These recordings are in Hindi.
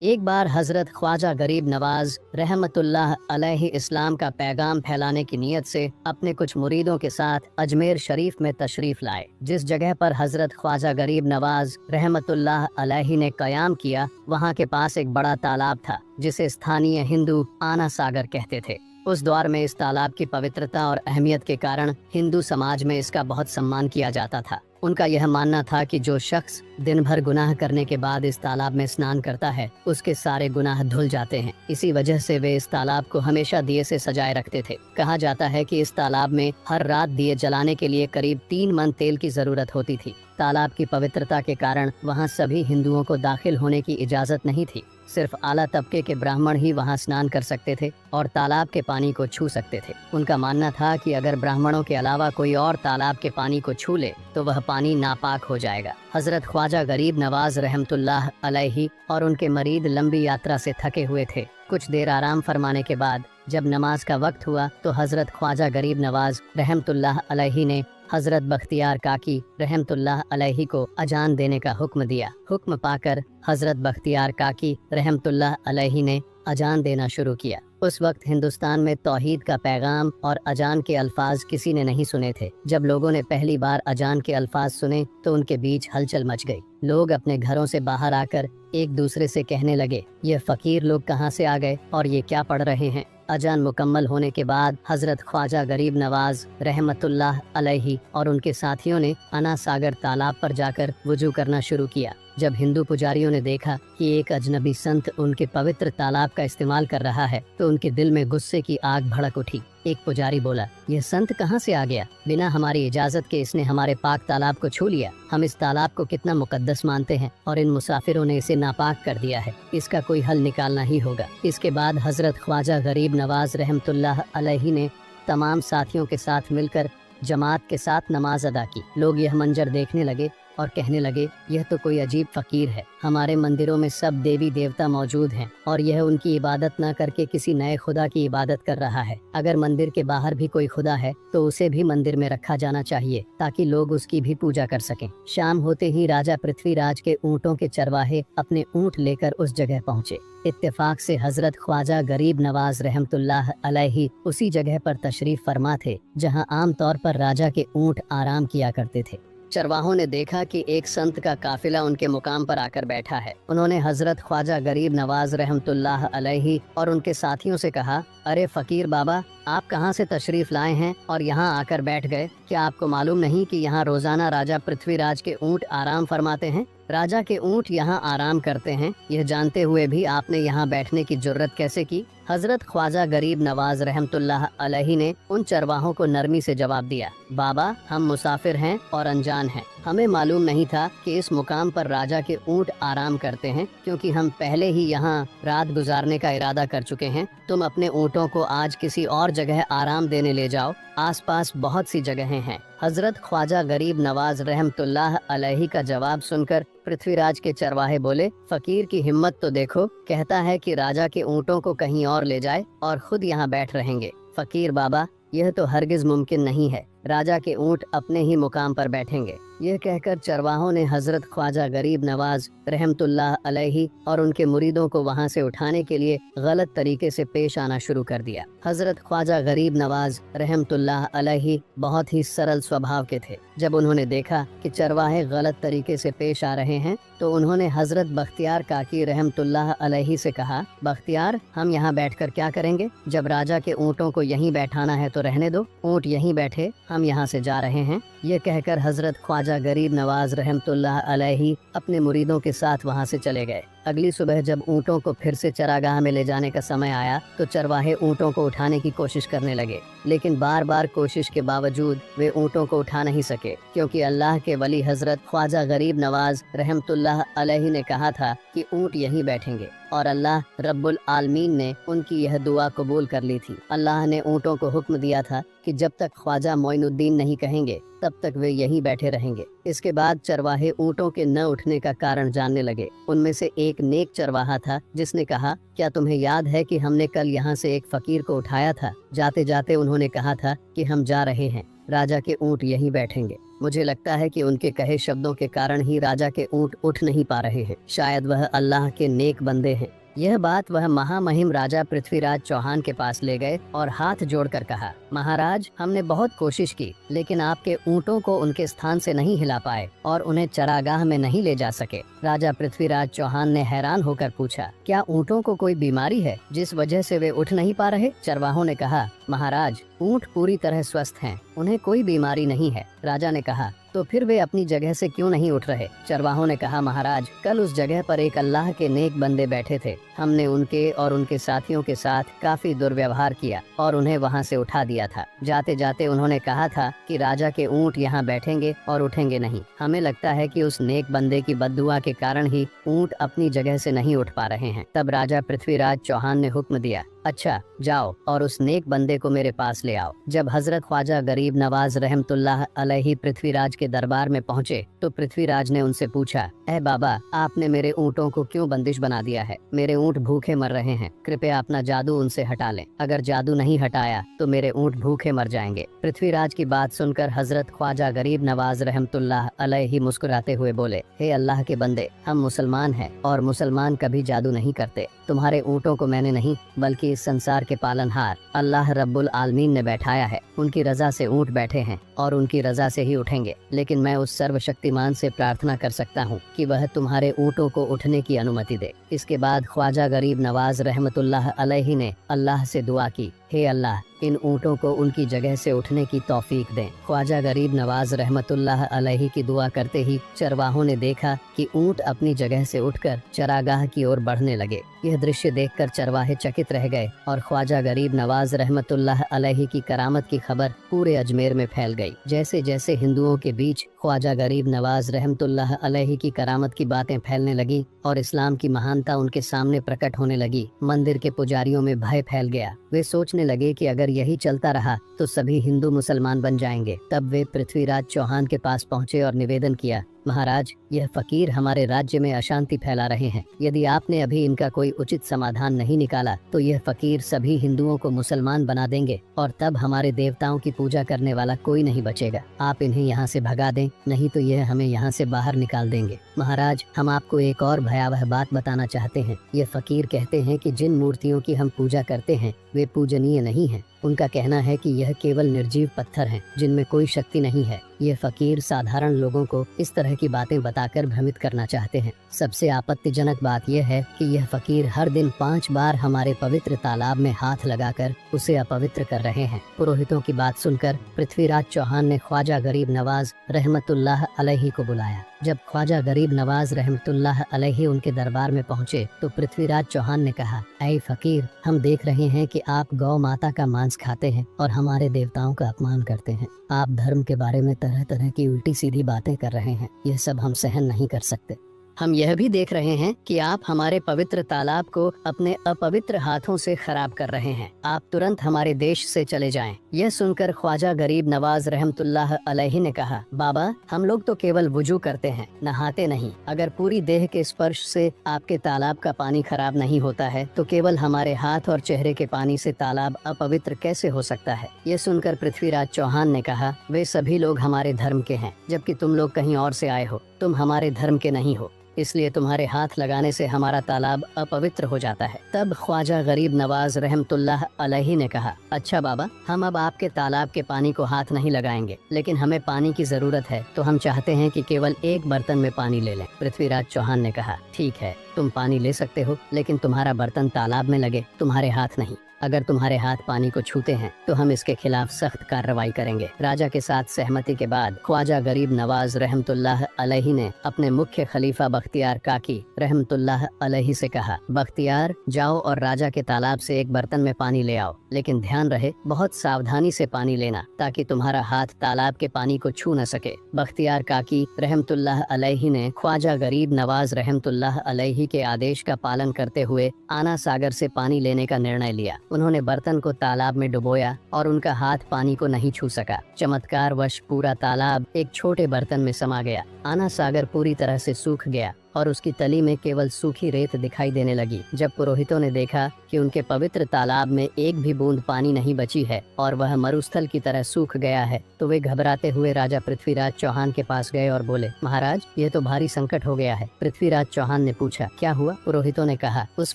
एक बार हजरत ख्वाजा गरीब नवाज रहमतुल्लाह अलैहि इस्लाम का पैगाम फैलाने की नीयत से अपने कुछ मुरीदों के साथ अजमेर शरीफ में तशरीफ लाए। जिस जगह पर हजरत ख्वाजा गरीब नवाज रहमतुल्लाह अलैहि ने कयाम किया, वहाँ के पास एक बड़ा तालाब था जिसे स्थानीय हिंदू आना सागर कहते थे। उस दौर में इस तालाब की पवित्रता और अहमियत के कारण हिंदू समाज में इसका बहुत सम्मान किया जाता था। उनका यह मानना था कि जो शख्स दिन भर गुनाह करने के बाद इस तालाब में स्नान करता है, उसके सारे गुनाह धुल जाते हैं। इसी वजह से वे इस तालाब को हमेशा दिए से सजाए रखते थे। कहा जाता है कि इस तालाब में हर रात दिए जलाने के लिए करीब 3 मन तेल की जरूरत होती थी। तालाब की पवित्रता के कारण वहाँ सभी हिंदुओं को दाखिल होने की इजाजत नहीं थी। सिर्फ आला तबके के ब्राह्मण ही वहाँ स्नान कर सकते थे और तालाब के पानी को छू सकते थे। उनका मानना था कि अगर ब्राह्मणों के अलावा कोई और तालाब के पानी को छू ले तो वह पानी नापाक हो जाएगा। हजरत ख्वाजा गरीब नवाज रहमतुल्लाह अलैहि और उनके मरीद लंबी यात्रा से थके हुए थे। कुछ देर आराम फरमाने के बाद जब नमाज का वक्त हुआ तो हजरत ख्वाजा गरीब नवाज रहमतुल्लाह अलैहि ने हजरत बख्तियार काकी रहमतुल्लाह अलैहि को अजान देने का हुक्म दिया। हुक्म पाकर हजरत बख्तियार काकी रहमतुल्लाह अलैहि ने अजान देना शुरू किया। उस वक्त हिंदुस्तान में तौहीद का पैगाम और अजान के अल्फाज किसी ने नहीं सुने थे। जब लोगों ने पहली बार अजान के अल्फाज सुने तो उनके बीच हलचल मच गई। लोग अपने घरों से बाहर आकर एक दूसरे से कहने लगे, ये फकीर लोग कहाँ से आ गए और ये क्या पढ़ रहे हैं। अजान मुकम्मल होने के बाद हजरत ख्वाजा गरीब नवाज रहमतुल्लाह अलैहि और उनके साथियों ने अना सागर तालाब पर जाकर वुजू करना शुरू किया। जब हिंदू पुजारियों ने देखा कि एक अजनबी संत उनके पवित्र तालाब का इस्तेमाल कर रहा है तो उनके दिल में गुस्से की आग भड़क उठी। एक पुजारी बोला, यह संत कहाँ से आ गया? बिना हमारी इजाजत के इसने हमारे पाक तालाब को छू लिया। हम इस तालाब को कितना मुकद्दस मानते हैं और इन मुसाफिरों ने इसे नापाक कर दिया है। इसका कोई हल निकालना ही होगा। इसके बाद हजरत ख्वाजा गरीब नवाज रहमतुल्लाह अलैहि ने तमाम साथियों के साथ मिलकर जमात के साथ नमाज अदा की। लोग यह मंजर देखने लगे और कहने लगे, यह तो कोई अजीब फकीर है। हमारे मंदिरों में सब देवी देवता मौजूद हैं और यह उनकी इबादत न करके किसी नए खुदा की इबादत कर रहा है। अगर मंदिर के बाहर भी कोई खुदा है तो उसे भी मंदिर में रखा जाना चाहिए ताकि लोग उसकी भी पूजा कर सकें। शाम होते ही राजा पृथ्वीराज के ऊँटों के चरवाहे अपने ऊँट लेकर उस जगह पहुँचे। इत्तेफाक से हजरत ख्वाजा गरीब नवाज रहमतुल्लाह अलैहि उसी जगह पर तशरीफ फरमा थे जहाँ आमतौर पर राजा के ऊँट आराम किया करते थे। चरवाहों ने देखा कि एक संत का काफिला उनके मुकाम पर आकर बैठा है। उन्होंने हजरत ख्वाजा गरीब नवाज रहमतुल्लाह अलैहि और उनके साथियों से कहा, अरे फकीर बाबा, आप कहाँ से तशरीफ लाए हैं और यहाँ आकर बैठ गए? क्या आपको मालूम नहीं कि यहाँ रोजाना राजा पृथ्वीराज के ऊँट आराम फरमाते हैं? राजा के ऊँट यहाँ आराम करते हैं, यह जानते हुए भी आपने यहाँ बैठने की जुर्रत कैसे की? हजरत ख्वाजा गरीब नवाज रहमतुल्लाह अलैहि ने उन चरवाहों को नरमी से जवाब दिया, बाबा, हम मुसाफिर हैं और अनजान हैं। हमें मालूम नहीं था कि इस मुकाम पर राजा के ऊँट आराम करते हैं, क्योंकि हम पहले ही यहाँ रात गुजारने का इरादा कर चुके हैं। तुम अपने ऊँटों को आज किसी और जगह आराम देने ले जाओ, आसपास बहुत सी जगहें हैं। हजरत ख्वाजा गरीब नवाज रहमतुल्लाह अलैहि का जवाब सुनकर पृथ्वीराज के चरवाहे बोले, फकीर की हिम्मत तो देखो, कहता है कि राजा के ऊँटों को कहीं और ले जाए और खुद यहाँ बैठ रहेंगे। फकीर बाबा, यह तो हरगिज मुमकिन नहीं है। राजा के ऊँट अपने ही मुकाम पर बैठेंगे। यह कहकर चरवाहों ने हजरत ख्वाजा गरीब नवाज रहमतुल्लाह अलैहि और उनके मुरीदों को वहां से उठाने के लिए गलत तरीके से पेश आना शुरू कर दिया। हजरत ख्वाजा गरीब नवाज रहमतुल्लाह अलैहि बहुत ही सरल स्वभाव के थे। जब उन्होंने देखा कि चरवाहे गलत तरीके से पेश आ रहे हैं तो उन्होंने हजरत बख्तियार काकी रहमतुल्लाह अलैहि से कहा, बख्तियार, हम यहाँ बैठकर क्या करेंगे? जब राजा के ऊँटों को यहीं बैठाना है तो रहने दो, ऊँट यहीं बैठे, हम यहाँ से जा रहे हैं। ये कहकर हजरत ख्वाजा गरीब नवाज रहमतुल्लाह अलैहि अपने मुरीदों के साथ वहाँ से चले गए। अगली सुबह जब ऊँटों को फिर से चरागाह में ले जाने का समय आया तो चरवाहे ऊँटों को उठाने की कोशिश करने लगे, लेकिन बार बार कोशिश के बावजूद वे ऊँटों को उठा नहीं सके, क्योंकि अल्लाह के वली हजरत ख्वाजा गरीब नवाज रहमतुल्लाह अलैहि ने कहा था कि ऊँट यहीं बैठेंगे और अल्लाह रब्बुल आलमीन ने उनकी यह दुआ कबूल कर ली थी। अल्लाह ने ऊँटों को हुक्म दिया था कि जब तक ख्वाजा मोइनुद्दीन नहीं कहेंगे तब तक वे यहीं बैठे रहेंगे। इसके बाद चरवाहे ऊँटों के न उठने का कारण जानने लगे। उनमें से एक नेक चरवाहा था जिसने कहा, क्या तुम्हें याद है कि हमने कल यहाँ से एक फकीर को उठाया था? जाते जाते उन्होंने कहा था कि हम जा रहे हैं, राजा के ऊँट यहीं बैठेंगे। मुझे लगता है कि उनके कहे शब्दों के कारण ही राजा के ऊंट उठ नहीं पा रहे हैं। शायद वह अल्लाह के नेक बंदे हैं। यह बात वह महामहिम राजा पृथ्वीराज चौहान के पास ले गए और हाथ जोड़कर कहा, महाराज, हमने बहुत कोशिश की, लेकिन आपके ऊँटों को उनके स्थान से नहीं हिला पाए और उन्हें चरागाह में नहीं ले जा सके। राजा पृथ्वीराज चौहान ने हैरान होकर पूछा, क्या ऊँटों को कोई बीमारी है जिस वजह से वे उठ नहीं पा रहे? चरवाहों ने कहा, महाराज, ऊँट पूरी तरह स्वस्थ हैं, उन्हें कोई बीमारी नहीं है। राजा ने कहा, तो फिर वे अपनी जगह से क्यों नहीं उठ रहे? चरवाहों ने कहा, महाराज, कल उस जगह पर एक अल्लाह के नेक बंदे बैठे थे। हमने उनके और उनके साथियों के साथ काफी दुर्व्यवहार किया और उन्हें वहां से उठा दिया था। जाते जाते उन्होंने कहा था कि राजा के ऊँट यहाँ बैठेंगे और उठेंगे नहीं। हमें लगता है कि उस नेक बंदे की बद्दुआ के कारण ही ऊँट अपनी जगह से नहीं उठ पा रहे हैं। तब राजा पृथ्वीराज चौहान ने हुक्म दिया, अच्छा, जाओ और उस नेक बंदे को मेरे पास ले आओ। जब हजरत ख्वाजा गरीब नवाज रहमतुल्लाह अलैहि पृथ्वीराज के दरबार में पहुँचे तो पृथ्वीराज ने उनसे पूछा, ऐ बाबा, आपने मेरे ऊँटों को क्यों बंदिश बना दिया है? मेरे ऊँट भूखे मर रहे हैं, कृपया अपना जादू उनसे हटा लें। अगर जादू नहीं हटाया तो मेरे ऊँट भूखे मर जाएंगे। पृथ्वीराज की बात सुनकर हजरत ख्वाजा गरीब नवाज रहमतुल्लाह अलैहि मुस्कुराते हुए बोले, हे अल्लाह के बंदे, हम मुसलमान हैं और मुसलमान कभी जादू नहीं करते। तुम्हारे ऊँटों को मैंने नहीं बल्कि इस संसार के पालनहार अल्लाह रब्बुल आलमीन ने बैठाया है। उनकी रजा से ऊँट बैठे हैं और उनकी रजा से ही उठेंगे। लेकिन मैं उस सर्वशक्तिमान से प्रार्थना कर सकता हूँ कि वह तुम्हारे ऊँटों को उठने की अनुमति दे। इसके बाद ख्वाजा गरीब नवाज रहमतुल्लाह अलैहि ने अल्लाह से दुआ की, हे अल्लाह, इन ऊँटों को उनकी जगह से उठने की तौफीक दें। ख्वाजा गरीब नवाज रहमतुल्लाह अलैहि की दुआ करते ही चरवाहों ने देखा कि ऊँट अपनी जगह से उठकर चरागाह की ओर बढ़ने लगे। यह दृश्य देखकर चरवाहे चकित रह गए और ख्वाजा गरीब नवाज रहमतुल्लाह अलैहि की करामत की खबर पूरे अजमेर में फैल गई। जैसे जैसे हिंदुओं के बीच ख्वाजा गरीब नवाज रहमतुल्लाह अलैहि की करामत की बातें फैलने लगी और इस्लाम की महानता उनके सामने प्रकट होने लगी, मंदिर के पुजारियों में भय फैल गया। वे सोचने लगे कि अगर यही चलता रहा तो सभी हिंदू मुसलमान बन जाएंगे। तब वे पृथ्वीराज चौहान के पास पहुँचे और निवेदन किया, महाराज, यह फकीर हमारे राज्य में अशांति फैला रहे हैं। यदि आपने अभी इनका कोई उचित समाधान नहीं निकाला तो यह फकीर सभी हिंदुओं को मुसलमान बना देंगे और तब हमारे देवताओं की पूजा करने वाला कोई नहीं बचेगा। आप इन्हें यहाँ से भगा दें, नहीं तो यह हमें यहाँ से बाहर निकाल देंगे। महाराज, हम आपको एक और भयावह बात बताना चाहते हैं। ये फकीर कहते हैं कि जिन मूर्तियों की हम पूजा करते हैं वे पूजनीय नहीं हैं। उनका कहना है कि यह केवल निर्जीव पत्थर हैं जिनमें कोई शक्ति नहीं है। ये फकीर साधारण लोगों को इस तरह की बातें बताकर भ्रमित करना चाहते हैं। सबसे आपत्तिजनक बात यह है कि यह फकीर हर दिन 5 बार हमारे पवित्र तालाब में हाथ लगाकर उसे अपवित्र कर रहे हैं। पुरोहितों की बात सुनकर पृथ्वीराज चौहान ने ख्वाजा गरीब नवाज रहमतुल्लाह अलैहि को बुलाया। जब ख्वाजा गरीब नवाज रहमतुल्लाह अलैहि उनके दरबार में पहुँचे तो पृथ्वीराज चौहान ने कहा, ऐ फकीर, हम देख रहे हैं कि आप गौ माता का मांस खाते हैं और हमारे देवताओं का अपमान करते हैं। आप धर्म के बारे में तरह तरह की उल्टी सीधी बातें कर रहे हैं। यह सब हम सहन नहीं कर सकते। हम यह भी देख रहे हैं कि आप हमारे पवित्र तालाब को अपने अपवित्र हाथों से खराब कर रहे हैं। आप तुरंत हमारे देश से चले जाएं। यह सुनकर ख्वाजा गरीब नवाज रहमतुल्लाह अलैहि ने कहा, बाबा, हम लोग तो केवल वुजू करते हैं, नहाते नहीं। अगर पूरी देह के स्पर्श से आपके तालाब का पानी खराब नहीं होता है तो केवल हमारे हाथ और चेहरे के पानी से तालाब अपवित्र कैसे हो सकता है? यह सुनकर पृथ्वीराज चौहान ने कहा, वे सभी लोग हमारे धर्म के हैं, जबकि तुम लोग कहीं और से आए हो। तुम हमारे धर्म के नहीं हो, इसलिए तुम्हारे हाथ लगाने से हमारा तालाब अपवित्र हो जाता है। तब ख्वाजा गरीब नवाज रहमतुल्लाह अलैहि ने कहा, अच्छा बाबा, हम अब आपके तालाब के पानी को हाथ नहीं लगाएंगे, लेकिन हमें पानी की जरूरत है तो हम चाहते हैं कि केवल एक बर्तन में पानी ले लें। पृथ्वीराज चौहान ने कहा, ठीक है, तुम पानी ले सकते हो, लेकिन तुम्हारा बर्तन तालाब में लगे, तुम्हारे हाथ नहीं। अगर तुम्हारे हाथ पानी को छूते हैं तो हम इसके खिलाफ सख्त कार्रवाई करेंगे। राजा के साथ सहमति के बाद ख्वाजा गरीब नवाज रहमतुल्लाह अलैहि ने अपने मुख्य खलीफा बख्तियार काकी रहमतुल्लाह अलैहि से कहा, बख्तियार, जाओ और राजा के तालाब से एक बर्तन में पानी ले आओ, लेकिन ध्यान रहे बहुत सावधानी से पानी लेना ताकि तुम्हारा हाथ तालाब के पानी को छू न सके। बख्तियार काकी रहमतुल्लाह अलैहि ने ख्वाजा गरीब नवाज रहमतुल्लाह अलैहि के आदेश का पालन करते हुए आना सागर से पानी लेने का निर्णय लिया। उन्होंने बर्तन को तालाब में डुबोया और उनका हाथ पानी को नहीं छू सका। चमत्कार वश पूरा तालाब एक छोटे बर्तन में समा गया। आना सागर पूरी तरह से सूख गया और उसकी तली में केवल सूखी रेत दिखाई देने लगी। जब पुरोहितों ने देखा कि उनके पवित्र तालाब में एक भी बूंद पानी नहीं बची है और वह मरुस्थल की तरह सूख गया है, तो वे घबराते हुए राजा पृथ्वीराज चौहान के पास गए और बोले, महाराज, यह तो भारी संकट हो गया है। पृथ्वीराज चौहान ने पूछा, क्या हुआ? पुरोहितों ने कहा, उस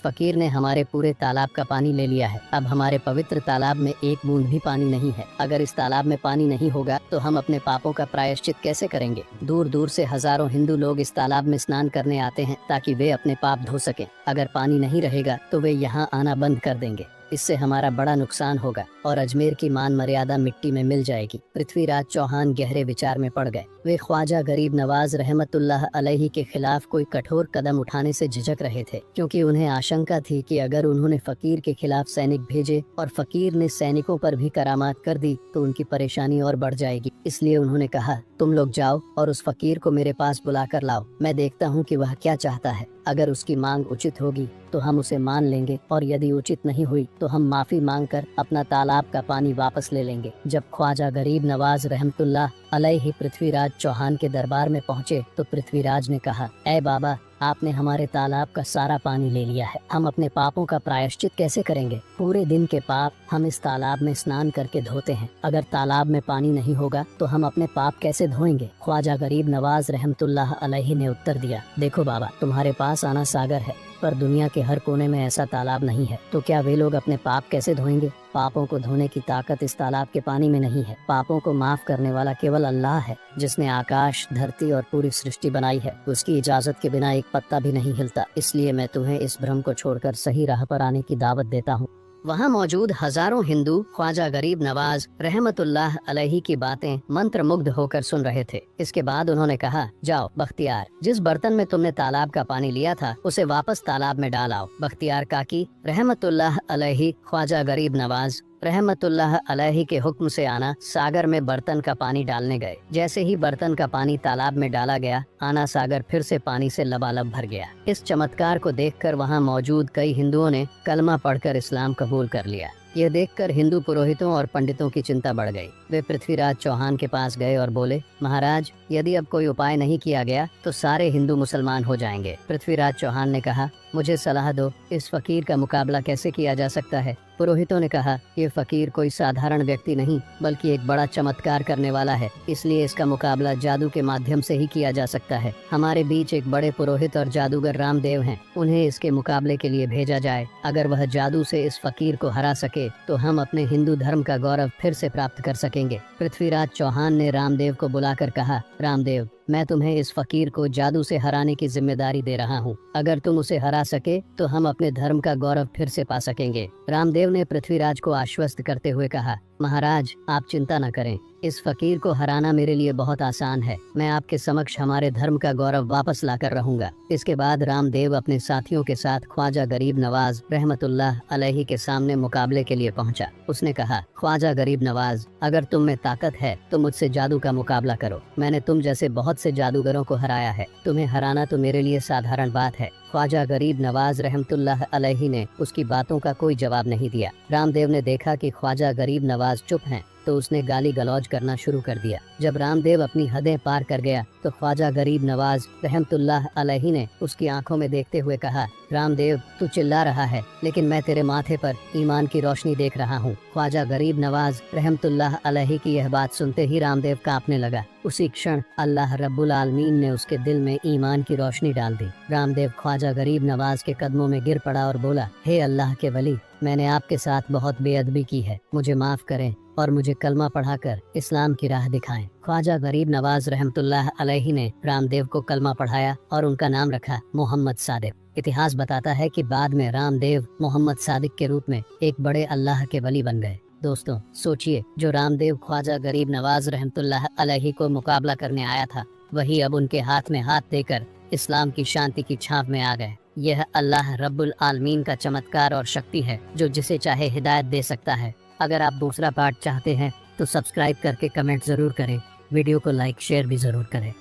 फकीर ने हमारे पूरे तालाब का पानी ले लिया है। अब हमारे पवित्र तालाब में एक बूंद भी पानी नहीं है। अगर इस तालाब में पानी नहीं होगा तो हम अपने पापों का प्रायश्चित कैसे करेंगे? दूर दूर से हजारों हिंदू लोग इस तालाब में स्नान करने आते हैं ताकि वे अपने पाप धो सकें। अगर पानी नहीं रहेगा तो वे यहाँ आना बंद कर देंगे। इससे हमारा बड़ा नुकसान होगा और अजमेर की मान मर्यादा मिट्टी में मिल जाएगी। पृथ्वीराज चौहान गहरे विचार में पड़ गए। वे ख्वाजा गरीब नवाज रहमतुल्लाह अलैहि के खिलाफ कोई कठोर कदम उठाने से झिझक रहे थे, क्योंकि उन्हें आशंका थी कि अगर उन्होंने फकीर के खिलाफ सैनिक भेजे और फकीर ने सैनिकों पर भी करामात कर दी तो उनकी परेशानी और बढ़ जाएगी। इसलिए उन्होंने कहा, तुम लोग जाओ और उस फकीर को मेरे पास बुला कर लाओ। मैं देखता हूँ कि वह क्या चाहता है। अगर उसकी मांग उचित होगी तो हम उसे मान लेंगे और यदि उचित नहीं हुई तो हम माफी मांगकर अपना तालाब का पानी वापस ले लेंगे। जब ख्वाजा गरीब नवाज रहमतुल्लाह अलैहि पृथ्वीराज चौहान के दरबार में पहुँचे तो पृथ्वीराज ने कहा, ऐ बाबा, आपने हमारे तालाब का सारा पानी ले लिया है। हम अपने पापों का प्रायश्चित कैसे करेंगे? पूरे दिन के पाप हम इस तालाब में स्नान करके धोते हैं। अगर तालाब में पानी नहीं होगा तो हम अपने पाप कैसे धोएंगे? ख्वाजा गरीब नवाज रहमतुल्लाह अलैहि ने उत्तर दिया, देखो बाबा, तुम्हारे पास आना सागर है पर दुनिया के हर कोने में ऐसा तालाब नहीं है, तो क्या वे लोग अपने पाप कैसे धोएंगे? पापों को धोने की ताकत इस तालाब के पानी में नहीं है। पापों को माफ करने वाला केवल अल्लाह है, जिसने आकाश, धरती और पूरी सृष्टि बनाई है। उसकी इजाजत के बिना एक पत्ता भी नहीं हिलता। इसलिए मैं तुम्हें इस भ्रम को छोड़कर सही राह पर आने की दावत देता हूँ। वहाँ मौजूद हजारों हिंदू ख्वाजा गरीब नवाज रहमतुल्लाह अलैहि की बातें मंत्रमुग्ध होकर सुन रहे थे। इसके बाद उन्होंने कहा, जाओ बख्तियार, जिस बर्तन में तुमने तालाब का पानी लिया था उसे वापस तालाब में डाल आओ। बख्तियार काकी रहमतुल्लाह अलैहि ख्वाजा गरीब नवाज रहमतुल्लाह अलैहि के हुक्म से आना सागर में बर्तन का पानी डालने गए। जैसे ही बर्तन का पानी तालाब में डाला गया, आना सागर फिर से पानी से लबालब भर गया। इस चमत्कार को देखकर वहां मौजूद कई हिंदुओं ने कलमा पढ़कर इस्लाम कबूल कर लिया। यह देखकर हिंदू पुरोहितों और पंडितों की चिंता बढ़ गई। वे पृथ्वीराज चौहान के पास गए और बोले, महाराज, यदि अब कोई उपाय नहीं किया गया तो सारे हिंदू मुसलमान हो जाएंगे। पृथ्वीराज चौहान ने कहा, मुझे सलाह दो, इस फकीर का मुकाबला कैसे किया जा सकता है? पुरोहितों ने कहा, ये फकीर कोई साधारण व्यक्ति नहीं बल्कि एक बड़ा चमत्कार करने वाला है, इसलिए इसका मुकाबला जादू के माध्यम से ही किया जा सकता है। हमारे बीच एक बड़े पुरोहित और जादूगर रामदेव हैं, उन्हें इसके मुकाबले के लिए भेजा जाए। अगर वह जादू से इस फकीर को हरा सके तो हम अपने हिंदू धर्म का गौरव फिर से प्राप्त कर सकेंगे। पृथ्वीराज चौहान ने रामदेव को बुलाकर कहा, रामदेव, मैं तुम्हें इस फकीर को जादू से हराने की जिम्मेदारी दे रहा हूँ। अगर तुम उसे हरा सके तो हम अपने धर्म का गौरव फिर से पा सकेंगे। रामदेव ने पृथ्वीराज को आश्वस्त करते हुए कहा, महाराज, आप चिंता न करें, इस फकीर को हराना मेरे लिए बहुत आसान है। मैं आपके समक्ष हमारे धर्म का गौरव वापस लाकर रहूंगा। इसके बाद रामदेव अपने साथियों के साथ ख्वाजा गरीब नवाज रहमतुल्लाह अलैहि के सामने मुकाबले के लिए पहुंचा। उसने कहा, ख्वाजा गरीब नवाज, अगर तुम में ताकत है तो मुझसे जादू का मुकाबला करो। मैंने तुम जैसे बहुत से जादूगरों को हराया है, तुम्हें हराना तो मेरे लिए साधारण बात है। ख्वाजा गरीब नवाज रहमतुल्लाह अलैहि ने उसकी बातों का कोई जवाब नहीं दिया। रामदेव ने देखा कि ख्वाजा गरीब नवाज चुप हैं, तो उसने गाली गलौज करना शुरू कर दिया। जब रामदेव अपनी हदें पार कर गया तो ख्वाजा गरीब नवाज रहमतुल्लाह अलैहि ने उसकी आंखों में देखते हुए कहा, रामदेव, तू चिल्ला रहा है लेकिन मैं तेरे माथे पर ईमान की रोशनी देख रहा हूँ। ख्वाजा गरीब नवाज रहमतुल्लाह अलैहि की यह बात सुनते ही रामदेव कांपने लगा। उसी क्षण अल्लाह रब्बुल आलमीन ने उसके दिल में ईमान की रोशनी डाल दी। रामदेव ख्वाजा गरीब नवाज के कदमों में गिर पड़ा और बोला, हे अल्लाह के वली, मैंने आपके साथ बहुत बेअदबी की है, मुझे माफ करें और मुझे कलमा पढ़ाकर इस्लाम की राह दिखाएं। ख्वाजा गरीब नवाज रहमतुल्लाह अलैहि ने रामदेव को कलमा पढ़ाया और उनका नाम रखा मोहम्मद सादिक। इतिहास बताता है कि बाद में रामदेव मोहम्मद सादिक के रूप में एक बड़े अल्लाह के वली बन गए। दोस्तों, सोचिए, जो रामदेव ख्वाजा गरीब नवाज रहमतुल्लाह अलैहि को मुकाबला करने आया था, वही अब उनके हाथ में हाथ देकर इस्लाम की शांति की छाप में आ गए। यह अल्लाह रब्बुल आलमीन का चमत्कार और शक्ति है, जो जिसे चाहे हिदायत दे सकता है। अगर आप दूसरा पार्ट चाहते हैं तो सब्सक्राइब करके कमेंट जरूर करें, वीडियो को लाइक शेयर भी जरूर करें।